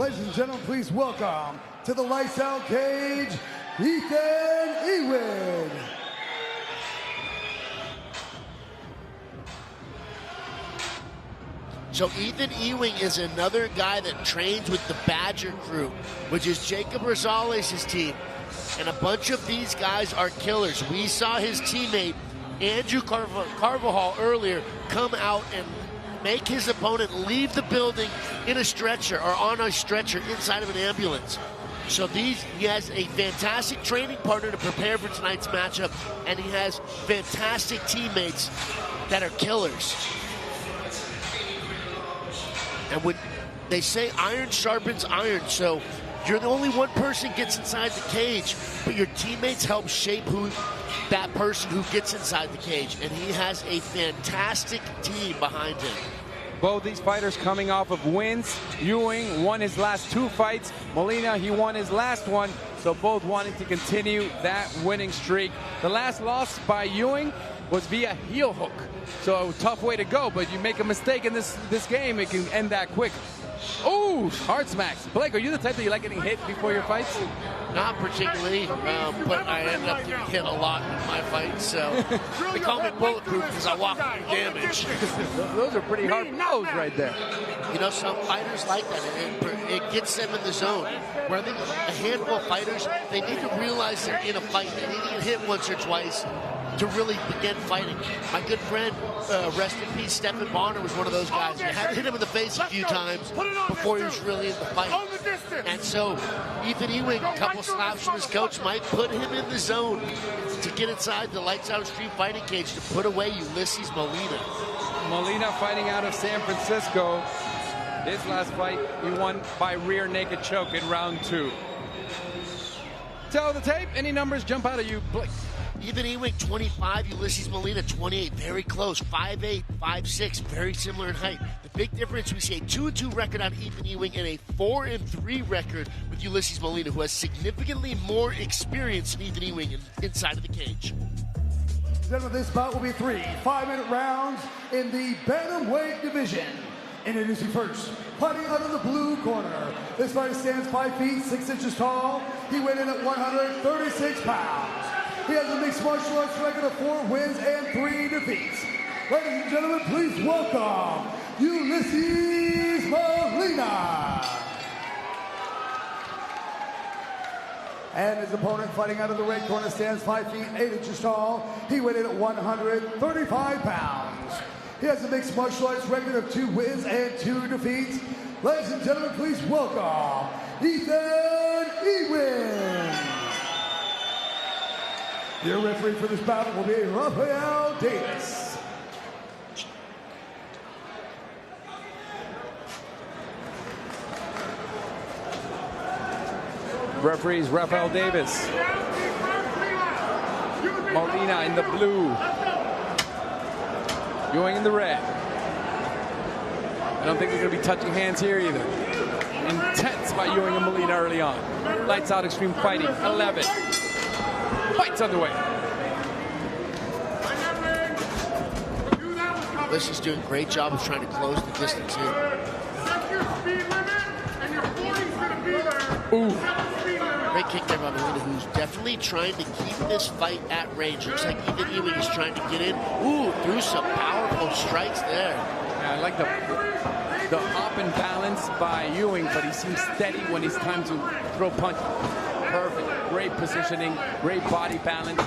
Ladies and gentlemen, please welcome to the lights out cage, Eythn Ewing. So Eythn Ewing is another guy that trains with the Badger crew, which is Jacob Rosales' team. And a bunch of these guys are killers. We saw his teammate, Andrew Carvajal, earlier come out and make his opponent leave the building in a stretcher or on a stretcher inside of an ambulance. So he has a fantastic training partner to prepare for tonight's matchup, and he has fantastic teammates that are killers. And when they say iron sharpens iron, so you're the only one person gets inside the cage, but your teammates help shape who that person who gets inside the cage. And he has a fantastic team behind him. Both these fighters coming off of wins. Ewing won his last 2 fights. Molina, he won his last one. So both wanting to continue that winning streak. The last loss by Ewing was via heel hook. So a tough way to go, but you make a mistake in this game, it can end that quick. Oh, hard smacks. Blake, are you the type that you like getting hit before your fights? Not particularly, but I end up getting hit a lot in my fights, so they call me bulletproof because I walk through damage. Those are pretty hard blows right there. You know, some fighters like that, and it gets them in the zone. Where I think a handful of fighters, they need to realize they're in a fight. They need to get hit once or twice to really begin fighting. My good friend, rest in peace, Stephen Bonner, was one of those guys. You had to hit him in the face a few times before he was really in the fight. And so Eythn Ewing, a couple slaps from his coach, might put him in the zone to get inside the lights out street fighting cage to put away Ulysses Molina. Molina fighting out of San Francisco. His last fight, he won by rear naked choke in round 2. Tell the tape, any numbers jump out of you, Blake? Eythn Ewing, 25, Ulysses Molina, 28, very close, 5'8", 5'6", very similar in height. The big difference, we see a 2-2 record on Eythn Ewing and a 4-3 record with Ulysses Molina, who has significantly more experience than Eythn Ewing inside of the cage. Gentlemen, this bout will be 3 5-minute rounds in the bantamweight division. Introducing first, fighting out of the blue corner. This fighter stands 5 feet 6 inches tall. He weighed in at 136 pounds. He has a mixed martial arts record of 4 wins and 3 defeats. Ladies and gentlemen, please welcome Ulysses Molina. And his opponent fighting out of the red corner stands 5 feet 8 inches tall. He weighed in at 135 pounds. He has a mixed martial arts record of 2 wins and 2 defeats. Ladies and gentlemen, please welcome Eythn Ewing. Your referee for this battle will be Rafael Davis. Referees Rafael Davis. Molina in the blue. Ewing in the red. I don't think they're going to be touching hands here either. Intense by Ewing and Molina early on. Lights out extreme fighting. 11. Fights underway. This is doing a great job of trying to close the distance here. Ooh. Great kick there by Molina, who's definitely trying to keep this fight at range. Looks like Eythn Ewing is trying to get in. Ooh, threw some powerful strikes there. Yeah, I like the hop and balance by Ewing, but he seems steady when it's time to throw punches. Perfect. Great positioning, great body balance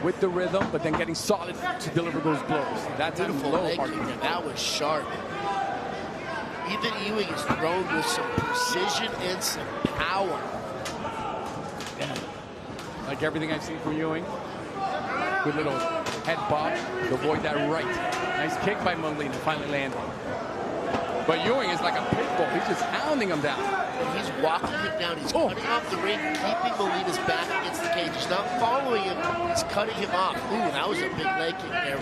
with the rhythm, but then getting solid to deliver those blows. That's a Beautiful low leg mark. kick there. That was sharp. Eythn Ewing is thrown with some precision and some power. Like everything I've seen from Ewing. Good little head bob to avoid that right. Nice kick by Molina, finally landing. But Ewing is like a pit bull. He's just hounding him down. And he's walking him down. He's cutting off the ring, keeping Molina's back against the cage. He's not following him. He's cutting him off. Ooh, that was a big leg kick there.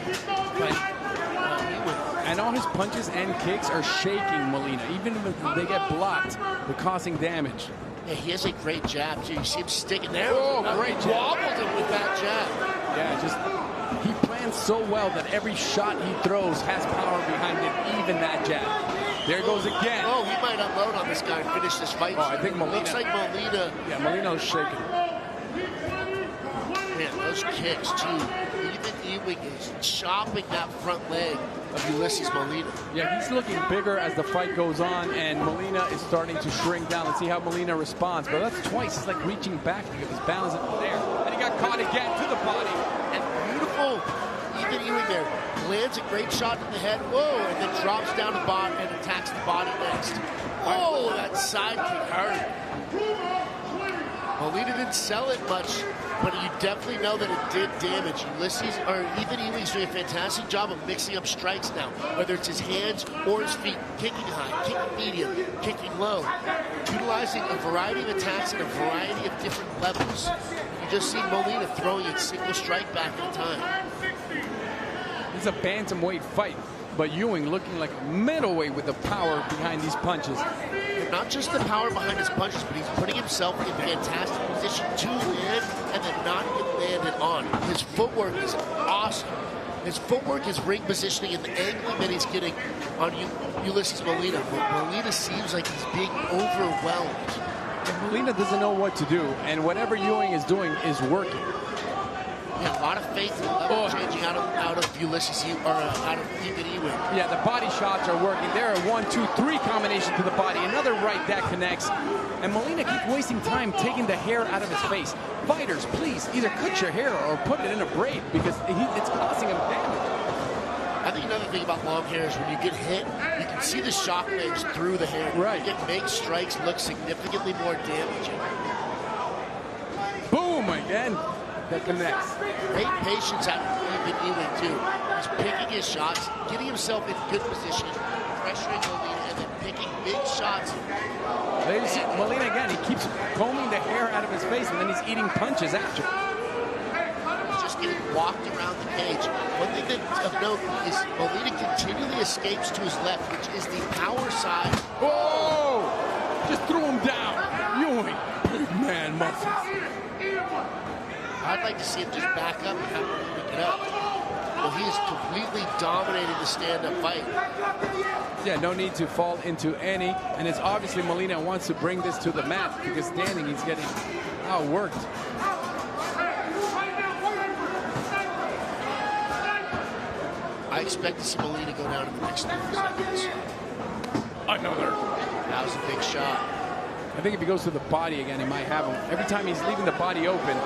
And all his punches and kicks are shaking Molina. Even if they get blocked, they're causing damage. Yeah, he has a great jab, too. You see him sticking there. Oh, great jab. Wobbled him with that jab. Yeah, just he plans so well that every shot he throws has power behind it, even that jab. There it goes again. Oh, he might unload on this guy and finish this fight. Oh, I think Molina. Looks like Molina. Yeah, Molina's shaking. Man, those kicks, too. Even Ewing is chopping that front leg of Ulysses Molina. Yeah, he's looking bigger as the fight goes on, and Molina is starting to shrink down. Let's see how Molina responds. But that's twice. He's like reaching back to get his balance in there. And he got caught again to the body. And beautiful. Even Ewing there lands a great shot in the head. Whoa, and then drops down the bottom and attacks the body next. Oh, that side kick hurt. Molina didn't sell it much, but you definitely know that it did damage. Ulysses, or even Ewing's doing a fantastic job of mixing up strikes now, whether it's his hands or his feet, kicking high, kicking medium, kicking low, utilizing a variety of attacks at a variety of different levels. You just see Molina throwing a single strike back at a time. It's a bantamweight fight, but Ewing looking like a middleweight with the power behind these punches. Not just the power behind his punches, but he's putting himself in fantastic position to land and then not get landed on. His footwork is awesome. His footwork, his ring positioning, and the angling that he's getting on Ulysses Molina. But Molina seems like he's being overwhelmed. And Molina doesn't know what to do, and whatever Ewing is doing is working. Yeah, a lot of faith in level changing out of Ulysses, or out of Ethan Ewing. Yeah, the body shots are working. There are 1, 2, 3 combination to the body. Another right that connects. And Molina keeps wasting time taking the hair out of his face. Fighters, please, either cut your hair or put it in a braid because it's causing him damage. I think another thing about long hair is when you get hit, you can see the shock waves through the hair. Right. It makes strikes look significantly more damaging. Boom, again. That connects. Great patience out of Ethan Ewing, too. He's picking his shots, getting himself in good position, pressuring Molina, and then picking big shots. There you see Molina again. He keeps combing the hair out of his face, and then he's eating punches after. He's just getting walked around the cage. One thing of note is Molina continually escapes to his left, which is the power side. Oh! Just threw him down. Ewing, big man muscles. I'd like to see him just back up and have him pick it up. Well, he is completely dominating the stand-up fight. Yeah, no need to fall into any. And it's obviously Molina wants to bring this to the mat because standing he's getting outworked. I expect to see Molina go down in the next 30 seconds. Another. That was a big shot. I think if he goes to the body again, he might have him. Every time he's leaving the body open.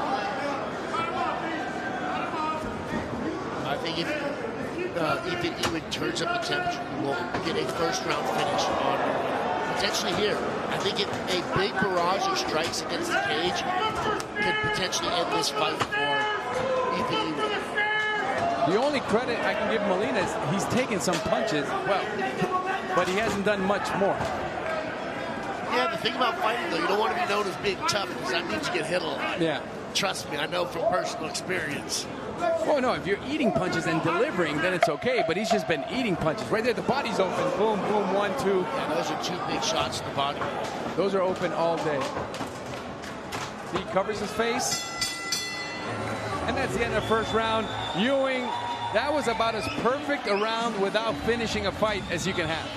I think if Ethan Ewing turns up the temperature, he will get a first-round finish on potentially here. I think if a big barrage of strikes against the cage could potentially end this fight for Ethan Ewing. The only credit I can give Molina is he's taken some punches, well, but he hasn't done much more. Yeah, the thing about fighting, though, you don't want to be known as being tough because that means you get hit a lot. Yeah. Trust me, I know from personal experience. Oh, no, if you're eating punches and delivering, then it's okay, but he's just been eating punches. Right there, the body's open. Boom, boom, 1, 2. Yeah, those are 2 big shots in the body. Those are open all day. He covers his face. And that's the end of the first round. Ewing, that was about as perfect a round without finishing a fight as you can have.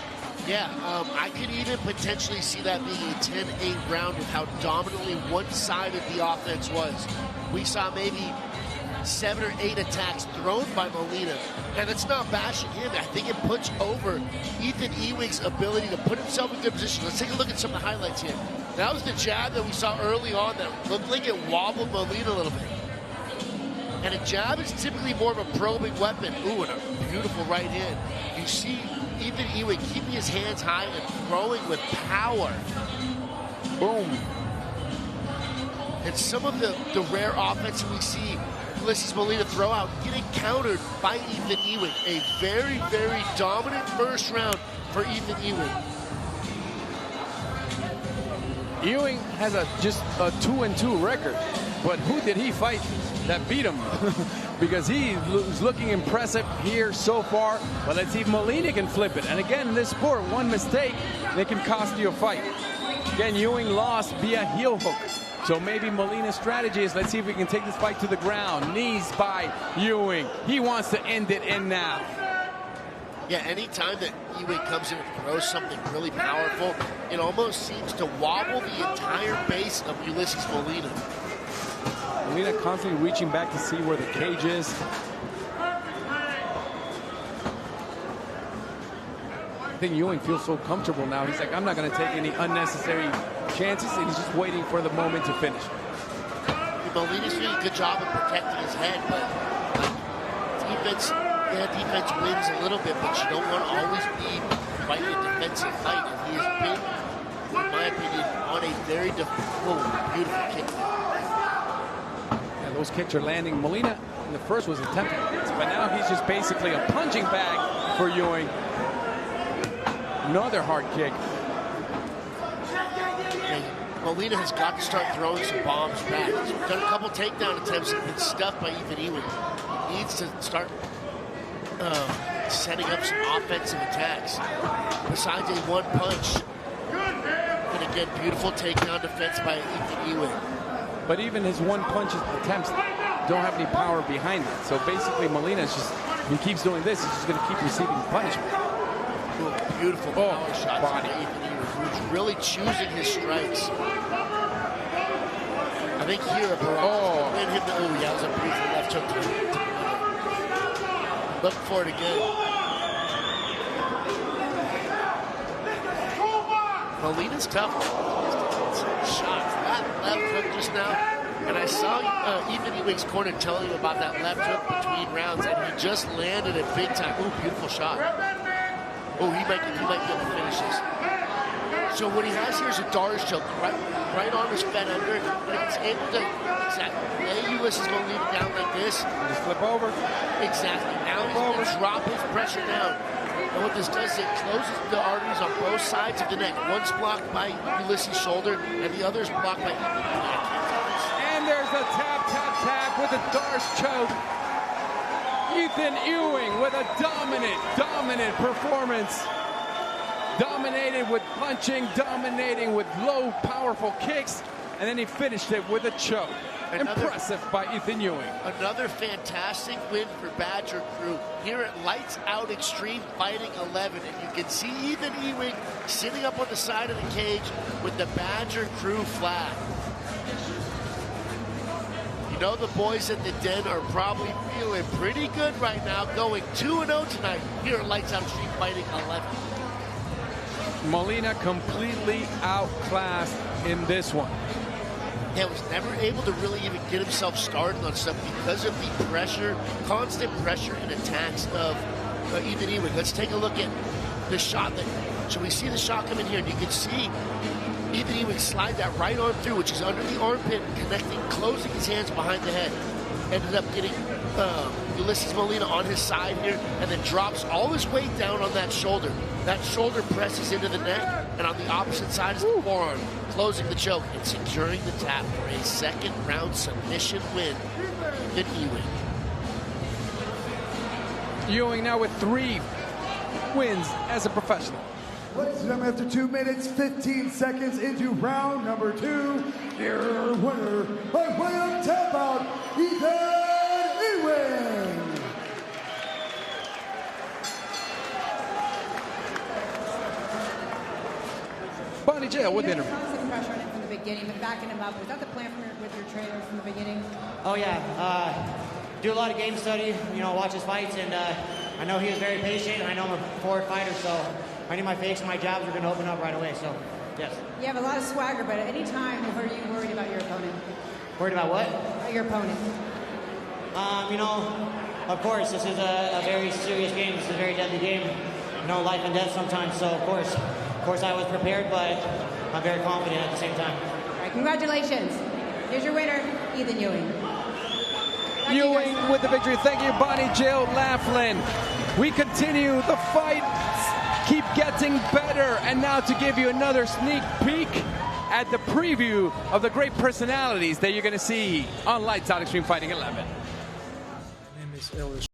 Yeah, I could even potentially see that being a 10-8 round with how dominantly one-sided the offense was. We saw maybe 7 or 8 attacks thrown by Molina, and it's not bashing him. I think it puts over Ethan Ewing's ability to put himself in good position. Let's take a look at some of the highlights here. That was the jab that we saw early on that looked like it wobbled Molina a little bit. And a jab is typically more of a probing weapon. Ooh, and a beautiful right hand. You see Ethan Ewing keeping his hands high and throwing with power. Boom. And some of the rare offense we see Ulysses Molina throw out getting countered by Ethan Ewing. A very, very dominant first round for Ethan Ewing. Ewing has just a 2-2 record, but who did he fight that beat him? Because he was looking impressive here so far, but let's see if Molina can flip it. And again, in this sport, one mistake, they can cost you a fight. Again, Ewing lost via heel hook. So maybe Molina's strategy is, let's see if we can take this fight to the ground. Knees by Ewing. He wants to end it in now. Yeah, anytime that Ewing comes in and throws something really powerful, it almost seems to wobble the entire base of Ulysses Molina. Molina constantly reaching back to see where the cage is. I think Ewing feels so comfortable now. He's like, I'm not going to take any unnecessary chances, and he's just waiting for the moment to finish. Molina's doing a good job of protecting his head, but defense wins a little bit, but you don't want to always be fighting a defensive fight. And he has been, in my opinion, on a very difficult, beautiful kick. Yeah, those kicks are landing. Molina in the first was attempting, but now he's just basically a punching bag for Ewing. Another hard kick. And Molina has got to start throwing some bombs back. He's done a couple takedown attempts and been stuffed by Eythn Ewing. He needs to start setting up some offensive attacks. Besides a one punch. And again, beautiful takedown defense by Eythn Ewing. But even his one punch attempts don't have any power behind it. So basically Molina is just, he keeps doing this, he's just going to keep receiving punishment. Beautiful power shots by Eythn Ewing, who's really choosing his strikes. I think here, win him the, yeah, that was a beautiful left hook to look for it again. Molina's tough. Shots. That left hook just now. And I saw Eythn Ewing's corner telling him about that left hook between rounds, and he just landed it big time. Ooh, beautiful shot. Oh, he might be able to finish this. So what he has here is a Dar's choke. Right arm is fed under, and it's able to lay Ulysses Molina down like this. Just flip over. Exactly. Now he's going to drop his pressure down. And what this does is it closes the arteries on both sides of the neck. One's blocked by Ulysses' shoulder, and the other's blocked by Eythn Ewing. And there's a tap, tap, tap with a Dar's choke. Eythn Ewing with a dominant performance. Dominated with punching, dominating with low, powerful kicks, and then he finished it with a choke. Impressive by Eythn Ewing. Another fantastic win for Badger Crew here at Lights Out Extreme Fighting 11. And you can see Eythn Ewing sitting up on the side of the cage with the Badger Crew flag. You know the boys at the Den are probably feeling pretty good right now, going 2-0 tonight here at Lights Out Extreme Fighting 11. Molina completely outclassed in this one. Yeah, was never able to really even get himself started on stuff because of the pressure, constant pressure and attacks of Eythn Ewing. Let's take a look at the shot. So we see the shot come in here, and you can see Eythn Ewing slide that right arm through, which is under the armpit, connecting, closing his hands behind the head. Ended up getting Ulysses Molina on his side here, and then drops all his weight down on that shoulder. That shoulder presses into the neck, and on the opposite side is the forearm, closing the choke and securing the tap for a second round submission win. Eythn Ewing. Ewing now with 3 wins as a professional. Ladies and gentlemen, after 2 minutes, 15 seconds into round number 2, your winner by way of tap out, Eythn Ewing. Bonnie Jail with the interview. Constant pressure on him from the beginning, but backing him up. Was that the plan with your trainer from the beginning? Oh yeah, do a lot of game study, watch his fights, and I know he was very patient, and I know I'm a forward fighter, so I knew my fakes and my jabs were going to open up right away, so yes. You have a lot of swagger, but at any time, were you worried about your opponent? Worried about what? Your opponent. Of course, this is a very serious game. This is a very deadly game. Life and death sometimes, so of course I was prepared, but I'm very confident at the same time. All right, congratulations. Here's your winner, Eythn Ewing. Ewing with the victory. Thank you, Bonnie Jill Laughlin. We continue. The fights keep getting better. And now to give you another sneak peek at the preview of the great personalities that you're going to see on Lights Out Extreme Fighting 11. My name is